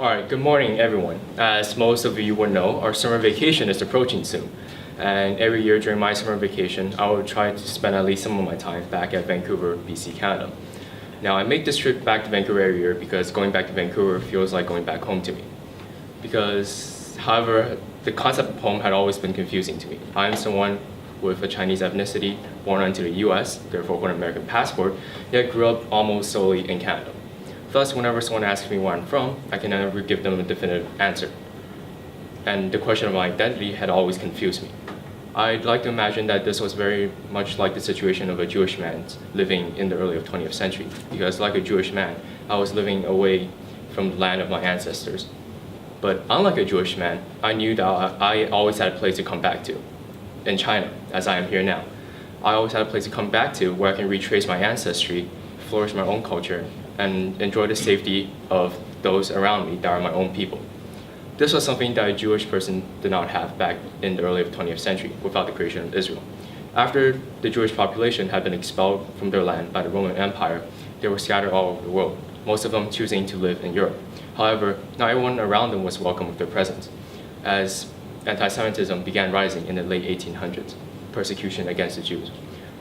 All right, good morning, everyone. As most of you would know, our summer vacation is approaching soon. And every year during my summer vacation, I would try to spend at least some of my time back at Vancouver, BC, Canada. Now, I make this trip back to Vancouver every year because going back to Vancouver feels like going back home to me. However, the concept of home had always been confusing to me. I am someone with a Chinese ethnicity, born into the US, therefore with an American passport, yet grew up almost solely in Canada. Thus, whenever someone asks me where I'm from, I can never give them a definitive answer. And the question of my identity had always confused me. I'd like to imagine that this was very much like the situation of a Jewish man living in the early 20th century, because like a Jewish man, I was living away from the land of my ancestors. But unlike a Jewish man, I knew that I always had a place to come back to. In China, as I am here now, I always had a place to come back to where I can retrace my ancestry, flourish my own culture, and enjoy the safety of those around me that are my own people. This was something that a Jewish person did not have back in the early 20th century without the creation of Israel. After the Jewish population had been expelled from their land by the Roman Empire, they were scattered all over the world, most of them choosing to live in Europe. However, not everyone around them was welcome with their presence, as anti-Semitism began rising in the late 1800s, persecution against the Jews.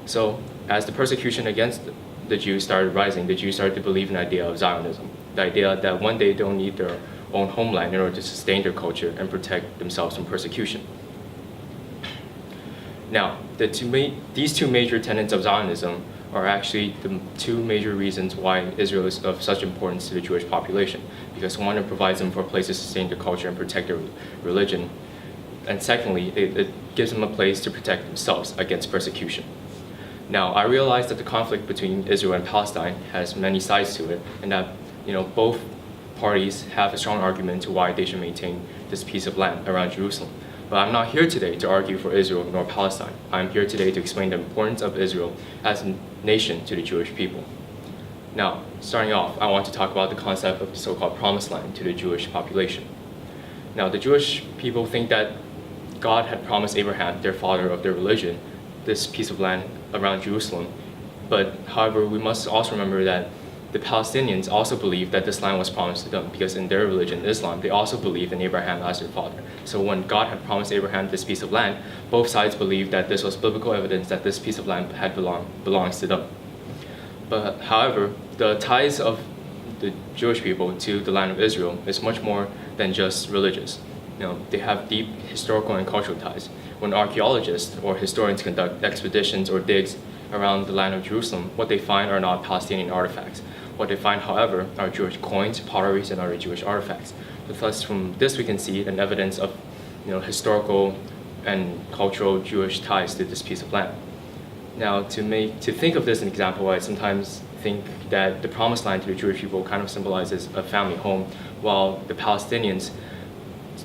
So, as the persecution against the Jews started rising, the Jews started to believe in the idea of Zionism, the idea that one day they'll need their own homeland in order to sustain their culture and protect themselves from persecution. Now, these two major tenets of Zionism are actually the two major reasons why Israel is of such importance to the Jewish population, because one, it provides them for a place to sustain their culture and protect their religion, and secondly, it gives them a place to protect themselves against persecution. Now, I realize that the conflict between Israel and Palestine has many sides to it, and that both parties have a strong argument to why they should maintain this piece of land around Jerusalem. But I'm not here today to argue for Israel nor Palestine. I'm here today to explain the importance of Israel as a nation to the Jewish people. Now, starting off, I want to talk about the concept of the so-called Promised Land to the Jewish population. Now, the Jewish people think that God had promised Abraham, their father of their religion, this piece of land around Jerusalem. But however, we must also remember that the Palestinians also believe that this land was promised to them, because in their religion, Islam, they also believe in Abraham as their father. So when God had promised Abraham this piece of land, both sides believed that this was biblical evidence that this piece of land belongs to them. But however, the ties of the Jewish people to the land of Israel is much more than just religious. They have deep historical and cultural ties. When archaeologists or historians conduct expeditions or digs around the land of Jerusalem, what they find are not Palestinian artifacts. What they find, however, are Jewish coins, potteries, and other Jewish artifacts. Thus, from this we can see an evidence of historical and cultural Jewish ties to this piece of land. Now, to think of this an example, I sometimes think that the Promised Land to the Jewish people kind of symbolizes a family home, while the Palestinians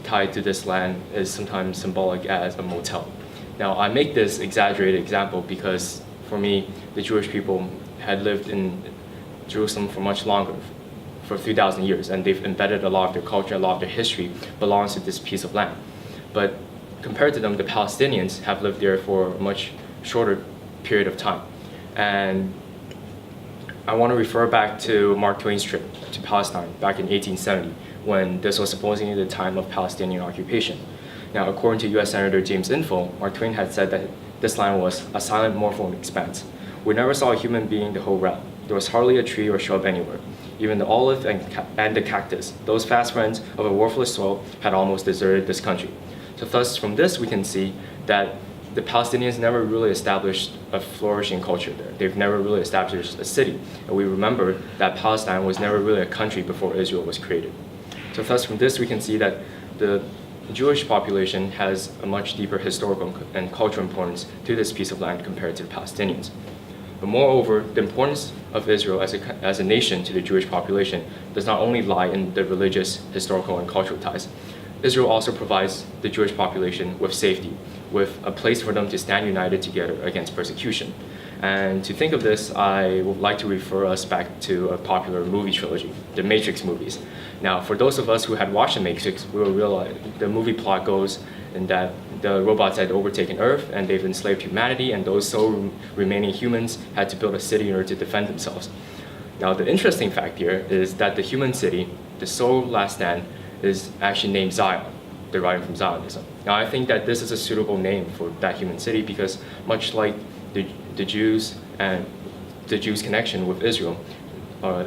tied to this land is sometimes symbolic as a motel. Now, I make this exaggerated example because, for me, the Jewish people had lived in Jerusalem for much longer, for 3,000 years, and they've embedded a lot of their culture, a lot of their history belongs to this piece of land. But compared to them, the Palestinians have lived there for a much shorter period of time. And I want to refer back to Mark Twain's trip to Palestine back in 1870, when this was supposedly the time of Palestinian occupation. Now, according to US Senator James Info, Mark Twain had said that this land was a silent mortal expanse. We never saw a human being in the whole realm. There was hardly a tree or shrub anywhere. Even the olive and the cactus, those fast friends of a worthless soil, had almost deserted this country. So thus, from this we can see that the Palestinians never really established a flourishing culture there. They've never really established a city. And we remember that Palestine was never really a country before Israel was created. So thus, from this we can see that the Jewish population has a much deeper historical and cultural importance to this piece of land compared to the Palestinians. But moreover, the importance of Israel as a nation to the Jewish population does not only lie in the religious, historical, and cultural ties. Israel also provides the Jewish population with safety, with a place for them to stand united together against persecution. And to think of this, I would like to refer us back to a popular movie trilogy, the Matrix movies. Now, for those of us who had watched the Matrix, we will realize the movie plot goes in that the robots had overtaken Earth and they've enslaved humanity, and those sole remaining humans had to build a city in order to defend themselves. Now, the interesting fact here is that the human city the sole last stand is actually named Zion, deriving from Zionism. Now, I think that this is a suitable name for that human city because much like the Jews and the Jews' connection with Israel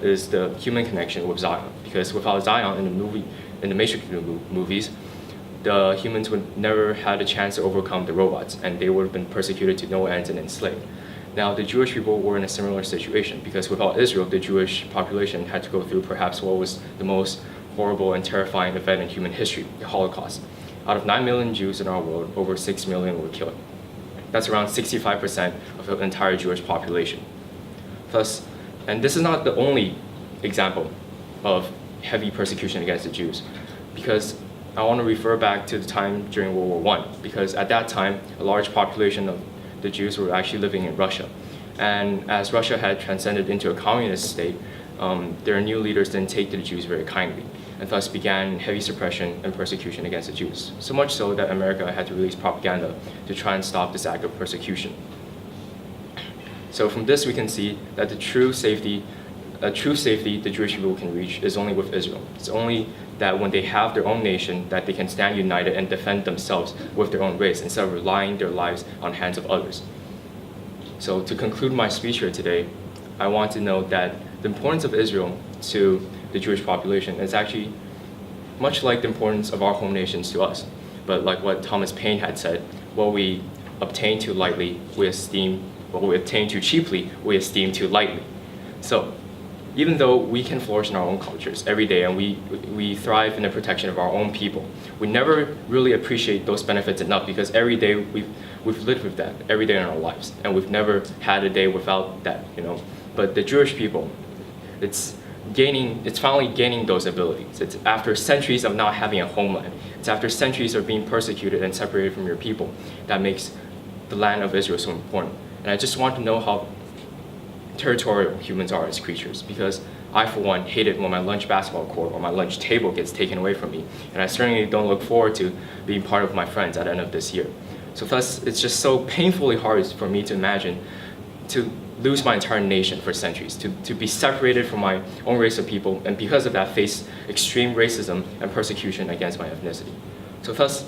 is the human connection with Zion. Because without Zion in the Matrix movies, the humans would never had a chance to overcome the robots, and they would have been persecuted to no end and enslaved. Now, the Jewish people were in a similar situation because without Israel, the Jewish population had to go through perhaps what was the most horrible and terrifying event in human history, the Holocaust. Out of 9 million Jews in our world, over 6 million were killed. That's around 65% of the entire Jewish population. Thus, and this is not the only example of heavy persecution against the Jews, because I want to refer back to the time during World War I, because at that time, a large population of the Jews were actually living in Russia. And as Russia had transcended into a communist state, their new leaders didn't take to the Jews very kindly, and thus began heavy suppression and persecution against the Jews. So much so that America had to release propaganda to try and stop this act of persecution. So from this we can see that the true safety the Jewish people can reach is only with Israel. It's only that when they have their own nation that they can stand united and defend themselves with their own race instead of relying their lives on hands of others. So to conclude my speech here today, I want to note that the importance of Israel to the Jewish population is actually much like the importance of our home nations to us. But like what Thomas Paine had said, what we obtain too lightly, we esteem. What we obtain too cheaply, we esteem too lightly. So even though we can flourish in our own cultures every day and we thrive in the protection of our own people, we never really appreciate those benefits enough because every day we've lived with that every day in our lives, and we've never had a day without that, But the Jewish people, it's finally gaining those abilities. It's after centuries of not having a homeland. It's after centuries of being persecuted and separated from your people that makes the land of Israel so important. And I just want to know how territorial humans are as creatures, because I, for one, hate it when my lunch basketball court or my lunch table gets taken away from me, and I certainly don't look forward to being part of my friends at the end of this year. So thus, it's just so painfully hard for me to imagine to lose my entire nation for centuries, to be separated from my own race of people, and because of that, face extreme racism and persecution against my ethnicity. So thus,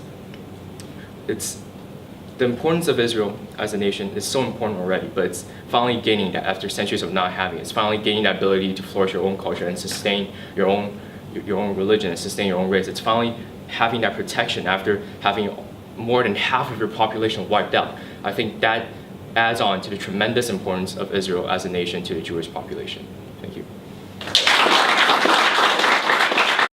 the importance of Israel as a nation is so important already, but it's finally gaining that after centuries of not having it. It's finally gaining that ability to flourish your own culture and sustain your own religion and sustain your own race. It's finally having that protection after having more than half of your population wiped out. I think that adds on to the tremendous importance of Israel as a nation to the Jewish population. Thank you.